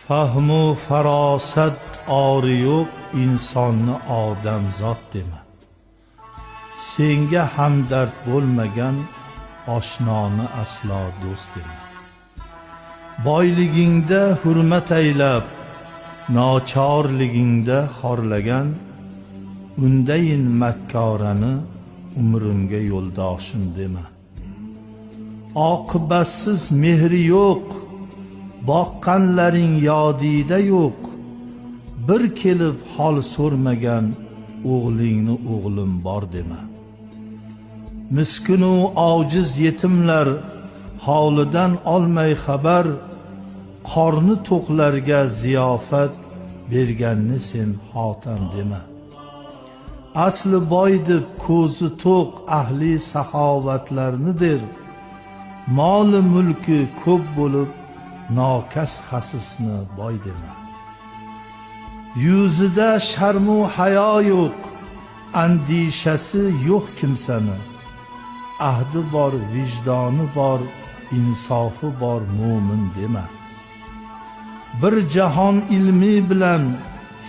Fahmu farosat ori yo'q insonni odamzod dema. Senga hamdard bo'lmagan oshnoni aslo do'st dema. Boyligingda hurmat aylab, nochorligingda xorlagan, undayin makkorani umrimga yo'ldoshim dema. Oqibatsiz mehri yo'q, boqqanlaring yodida yo'q. Bir kelib hol so'rmagan o'g'lingni o'g'lim bor dema. Miskinu ojiz yetimlar holidan olmay xabar, qorni to'qlarga ziyofat berganni sen xotam dema. Asli boy deb ko'zi to'q ahli saxovatlarnidir. Moli mulki ko'p bo'lib nokas xasisni boy dema. Yuzida sharmu hayo yo'q, andishasi yo'q kimsani. Ahdi bor, vijdoni bor, insofi bor mo'min dema. Bir jahon ilmi bilan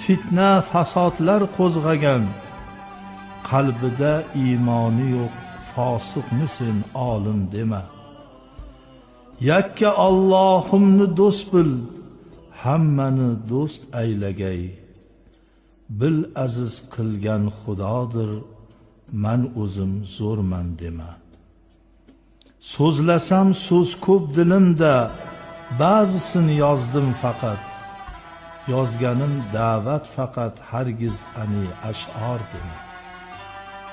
fitna fasodlar qo'zg'agan, qalbida iymoni yo'q fosiqni sen olim dema. Yakka Allohimni do'st bil, hammani do'st aylagay. Bil aziz qilgan Xudodir, man o'zim zo'rman dema. So'zlasam so'z ko'p dilimda, ba'zisini yozdim faqat. Yozganim da'vat faqat, hargiz ani ash'or dema.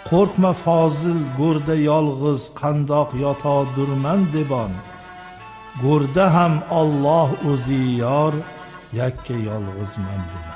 Qo'rqma fozil go'rda yolg'iz, qandoq yotodurman debon. Go'rda ham Alloh o'zi yor, yakka yolg'izman dema.